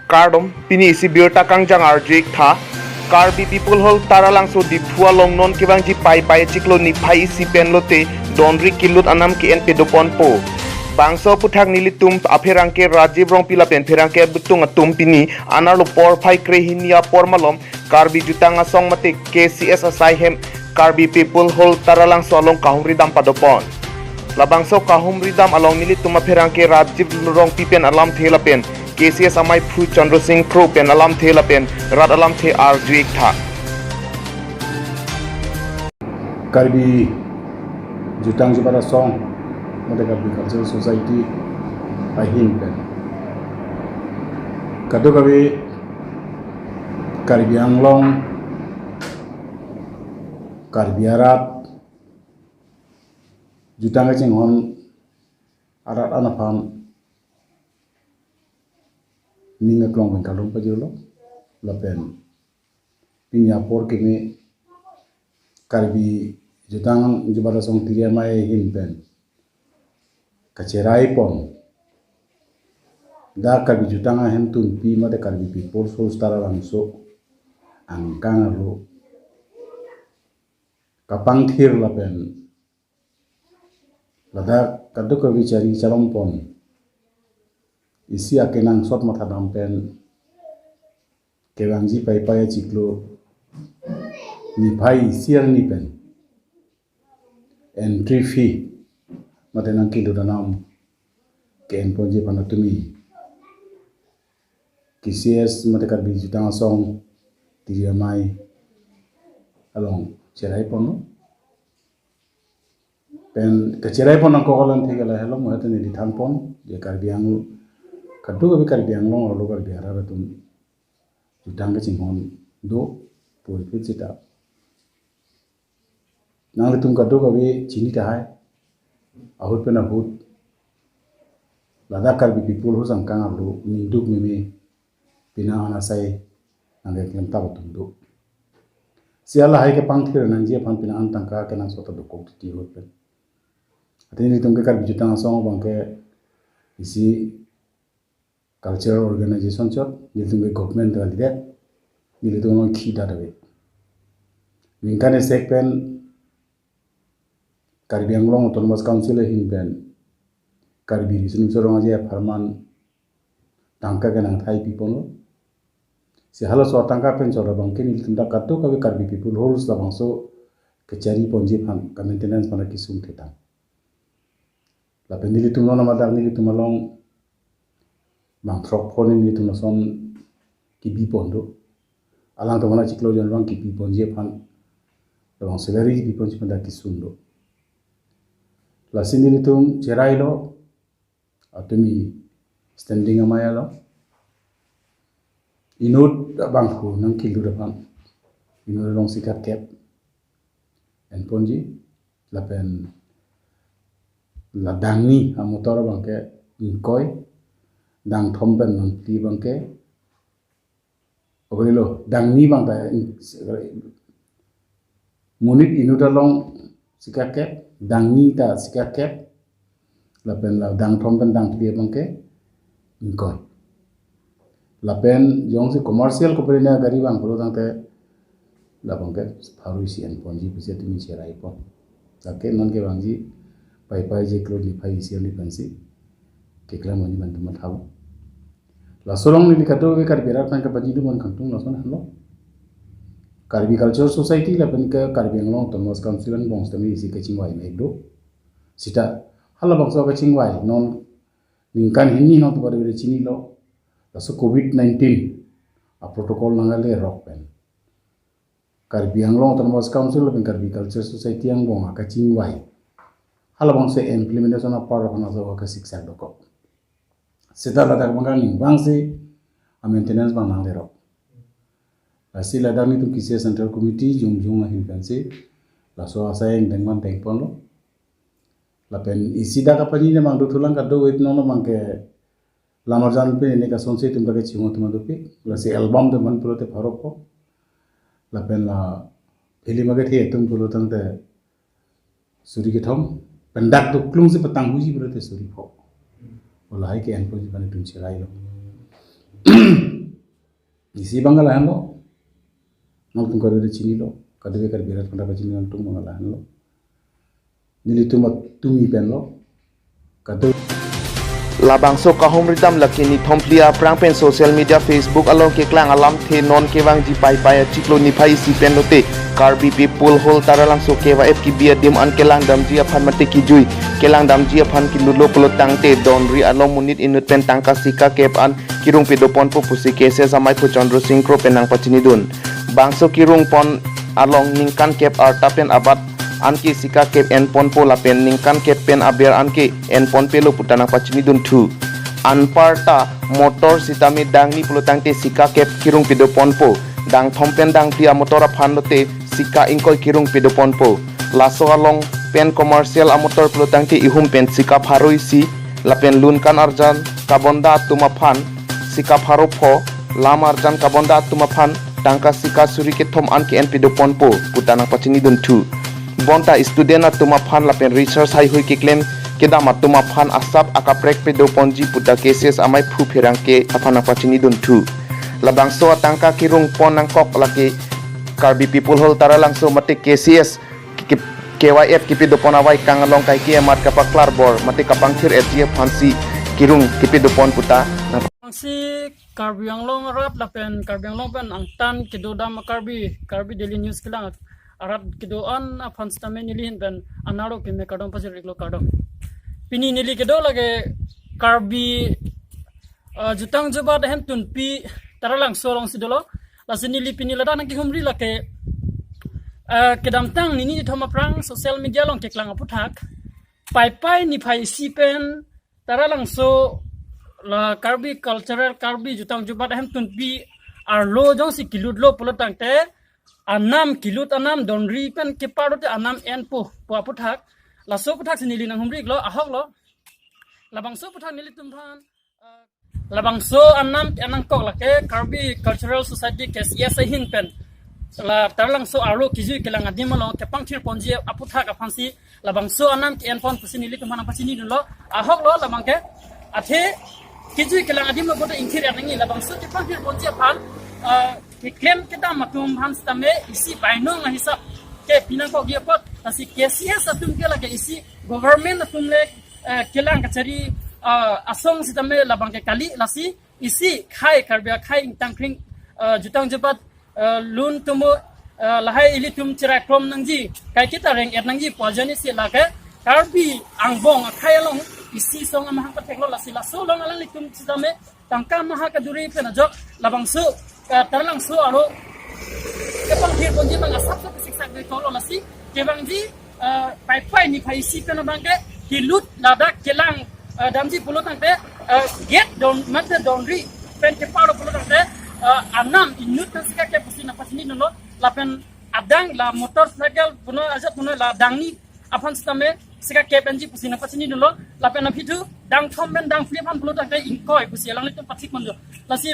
Kardom pini isi biota kang jang arjik tha Karbi people hol tara langso di phua long non kibang ji pai pai chiklo ni phai isi pen lote donri kilut anam ki en pedopon po bangso puthak nilitum apherangke Rajiv rong pila pen pherangke butung atum pini anarlo por phai krehinia por malom Karbi jutanga song mate KCS asai hem Karbi people hol tara langso along kahumri dam padopon labangso kahumri dam along nilitum apherangke Rajiv rong pipen alam thela pen KCS amai phu Chandra Singh Pro pen alam thela pen rat alam the ar juik tha Karbi jutang jubara song made Karbi Cultural Society ahin pen kado kabe Karbi Anglong Karbi Arat jutang jing hon arat anapam ninga klong ben kalong pajolo lapen pinya por keme Karbi jutang jubara song tiria mai hin pen kacerai pon da Karbi jutang hen tun pi mate Karbi people so stara langso angkang lo kapang thir lapen lada kadu Karbi cari calon pon isi akenang sot mata dampen kewangji pai pai ciklo ni pai siar ni pen entry fee mate nang kilo danam ken ponje panatumi KCS mate Karbi jutang song tiria mai along cerai pono pen kecerai pon angko kolan thegala hello mohate ni dithan pon je Karbi ang kadu kabe Karbi Anglong lo Karbi Arat tum jutang ke cinghon do pol pit cita nang tum kadu kabe chini ta hai ahut pe na hut lada Karbi people ho sangkang lo ni duk me pina ana sai angge klem ta tum do siala hai ke pangthir nang je phan pina an tangka ke nang sota do kok ti hut pe atini tum ke Karbi jutang song bangke isi cultural organization chot niltung government dal de nilitung khi da dawe wingkane sekpen Karbi Anglong autonomous council hin ben Karbi risun sorong aja farman tangka kenang thai people si halo so tangka pen chora bangke nilitung da katu kabe Karbi people hols da bangso kechari ponji phan ka maintenance pana kisum theta la pen nilitung no na madal nilitung malong bang trok phone ni tu nason ki bi pondo alang to mana ciklo jon bang ki bi ponje phan bang salary bi ponje panda ki sundo la sini tum cerai lo atumi standing amaya lo inut bang ko nang kilu da phan inut long sikat cap en ponji la pen la dangi amotor bang ke inkoi dang thomben nang ti bangke ogelo dang ni bang ta munit inuta long sikake dang ni ta sikake la pen la dang thomben dang ti bangke ingkoi la pen jong si commercial ko perina gari bang polo tang te la bangke pharuisi en ponji pise tumi cherai pon take non ke bangji pai pai je klo ni phai si ni pansi ke klam ni man tum thau la solong ni kato be Karbi Arat kan ka baji du mon kantung la son halo Karbi Cultural Society la pen ka Karbi Anglong autonomous council an bong stami isi ka chingwai me do sita hala bang so ka chingwai non ningkan hinni no to bare chini lo la so COVID-19 a protocol nangale rock pen Karbi Anglong autonomous council la pen Karbi Cultural Society ang bong ka chingwai hala bang se implementation of part of another ka siksa do ko sita la dak bangang ning bang se a maintenance bang nang lero asi la dak ni tu kisi central committee jung jung hin kan se la so asa eng dengman teng pon lo la pen isi da ka pani ne mang do thulang ka do wit no no mang ke lamar jan pe ne ka sonse tum ka chimo tum do pe la se album de man pro te pharo ko la pen la film ga the tum pro tang te suri ke thom pendak tu klung se patang huji pro te suri pho Olai ke anpo ji bani tum cherai lo isi bangala lo nang tung kado de chini lo kado be kar birat kanda chini nang tung bangala lo nili tumat tumi pen lo kado labangso kahom ridam lakini thomplia prangpen social media Facebook along ke klang alam the non kewang ji pai pai chiklo ni phai si pen lote karbi people hol taralang so kewa f ki bia dim an kelang dam ji aphan mate ki jui kelang dam ji aphan ki lulo polo tangte donri along munit inut pen tangka sika kep an kirung pedopon po pusi kese samai pu Chandra Singh Kro penang pachini dun bangso kirung pon along ningkan kep arta pen abat anki sika kep en pon po la pen ningkan kep pen aber anki en pon pelo putana pachini dun thu anparta motor sitami dangni pulo tangte sika kep kirung pedopon po dang thompen dang pia motor aphanlote sika ingkoi kirung pedopon po laso along pen commercial amotor pulo tangte ihum pen sika pharoi si la pen lun kan arjan kabonda tumaphan sika pharo pho lam arjan kabonda tumaphan tangka sika suri ke thom anki en pedopon po putana pachini dun thu bonta student at tumaphan lapen research hai hui ke claim ke dama tumaphan asap akaprek pedo ponji puta cases amai phu pherang ke aphana pachini dun thu labang so tangka kirung pon nang kok laki karbi people hol taralang so mate cases KYF kipi do pon awai kangalong kai ke mat kapak klar bor mate kapang thir FGF phansi kirung kipi do pon puta si karbi yang long rap lapen karbi yang long pen angtan kido dam karbi daily news kilang arat kido an afan stame nilihin ben anaro ke me kadom pasir iklo kadom pini nili kido lage karbi jutang joba hen tun pi taralang solong sidolo lasi nili pini lada nang ki humri lake kedam tang nini thoma prang social media long keklang aputhak pai ni phai si pen taralang so la karbi cultural karbi jutang joba hen tun pi arlo jong si kiludlo polotang te anam kilut anam donri pen keparote anam enpo po aputhak la so puthak sinili nang humrik lo ahok lo labang so puthak nili tumthan labang so anam kok la ke karbi cultural society kes yes hin pen la tarlang so aro kizu kelang adim lo ke pangthir ponji aputhak afansi labang so anam ke enpon pusinili tumana pasini lo ahok lo labang ke athe kizu kelang adim lo bodo inthir anangi labang so ke pangthir ponji aphan klaim kita matum hans tame isi baino nga hisap ke pinang ko dia pot asi KCS atum ke lagi isi government atum le kelang kacari asong sitame labang ke kali lasi isi khai karbia khai tangkring jutang jebat lun tumo lahai ili tum cerai krom nangji kai kita reng et nangji pojani si lage karbi angbong khai long isi song amah ka teklo lasi laso long alang litum sitame tangka maha ka duri pena jok labang su tarlang so aro kepang hir ponji bang asap sa siksa de tolo lasi kebang ji pai ni khai si kana bangke kilut ladak kelang damji pulo tangte get don mate donri pen ke paro pulo tangte anam inut tasika ke pusina pasini no lapen adang la motorcycle puno ajat puno la dangni afan stame sika ke penji pusina pasini no lapen apitu dang thomben dang flipan pulo tangte inkoi pusi lang litu patik monjo lasi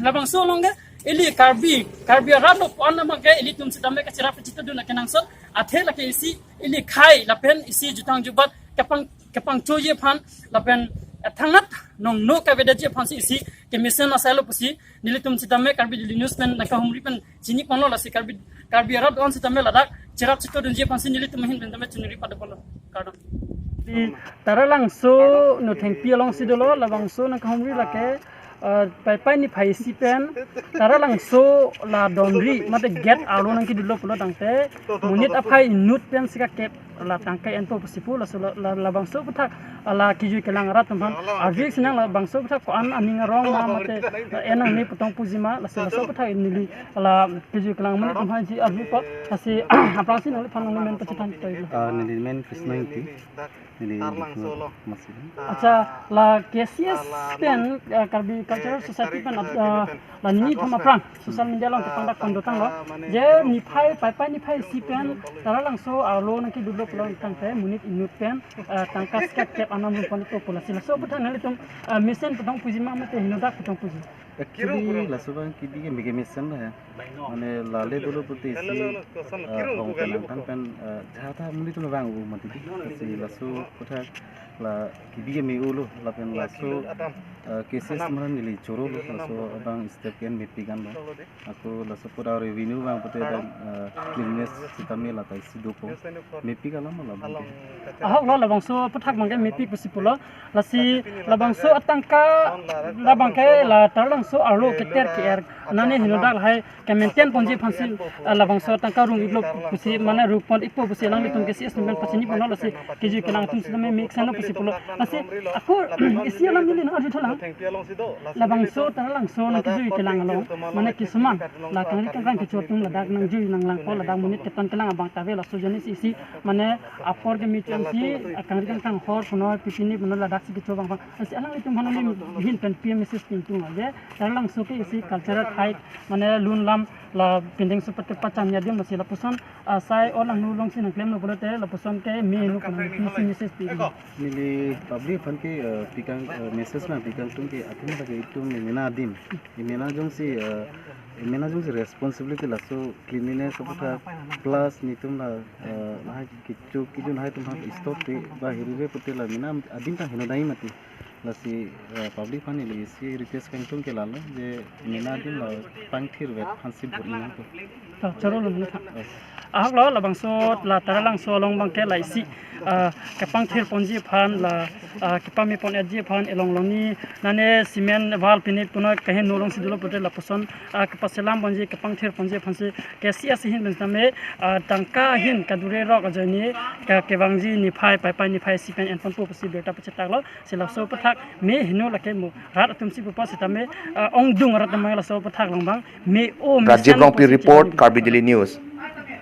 labang so longe ili karbi rano pon make ili tum sidame ka sira pachito duna kenangso athe la ke isi ili khai lapen isi jutang jubat kapang choje phan lapen thangat nong no ka vedaje phan si isi ke mission asalo pusi nili tum sidame karbi dili news pen na ka humri pen chini kono la si karbi rab on sidame ladak sira chito dunje phan si nili tum hin bendame chunuri padapolo kadam taralang so no thengpi along sidolo labang so na ka humri la ke pai ni phai si pen taralang so la donri mate get alo nang ki dilo pulo tangte munit aphai nut pen sika kep la tangkai enpo sipu la bangso puthak la kiju kelang rat tamhan avik sinang la bangso puthak ko an aning rong ma mate enang ni putong pujima la so puthak nili la kiju kelang mani tamhan ji avik ko asi aprang sin le phanang men pachitan toy nili men krisnointi nili masih acha la KCS pen karbi cultural society pen la ni thama prang social media long tepang dak kondotang lo je ni phai pai ni phai si pen taralang so alo nang ki dudlo pulang tangte munit inut pen tangkas kep anam pon to pula sila so putan hali tum mission putong puji ma mate hinodak putong puji actually lasubang ki dige mege mission hai mane lale dolo puti si hong kan pen jata munit to bang u mati si lasu puthak la ki dige me ulo la pen lasu cases mana nili coro lo laso abang step ken mipigan lo aku laso pura revenue bang pute dan cleanness sitame la tai sidopo mipigan lo mala bang ahok lo labang so pathak mangke mepi kusipulo lasi labang so atangka labang ke la tarlang so aro keter ker nane hinodak hai ke maintain ponji phansil labang so atangka rung iglo kusi mana rupon ipo busi lang litung kesi esmen pasini pono lasi keju kelang tum sidame mix ano kusipulo lasi aku isi alam nili no adi tholang labang so tarlang so nang keju kelang lo mana kisuman la kang kang kechotum ladak nang ju nang lang ko ladak munit keton kelang abang tawe la so jani isi mana apor ke mitum si kang kang hor pono pipini pono ladak si kecho bang bang asi alang litum hono ni hin pen PMSS pintung aja tarlang so ke isi cultural hike mana lun lam la pending seperti pacam ya dia masih lapusan sai orang nulung sini klaim no boleh lapusan ke menu kana PMSS pintung nili public fan ke pikang message na pikang tum ke atin bagi itu mena din mena jong si responsibility la so cleanliness apa plus nitum la nah kicu nah tum ha stop te ba hiribe pute la mena adin ta hinodai mati la si public fan ni si request kan tum ke la je mena din la pangthir vet hansi burina ko caro lo ni ahok lo labang so la taralang so long bang ke lai si kapang thir ponji phan la kipami pon edji phan elong long ni nane cement wall pinit puno kahin nulong si dulo pute la poson kapaselam bonji kapang thir ponji phansi ke cs hin bentame tangka hin kadure rok ajani ka kebangji ni phai pai ni phai sipen en pon pu si beta pacetak lo sila so pathak me hinu la ke mu rat atum si pupa sitame ong dung rat ma la so pathak long bang me o Rajiv Rongpi report, Carbon Daily News.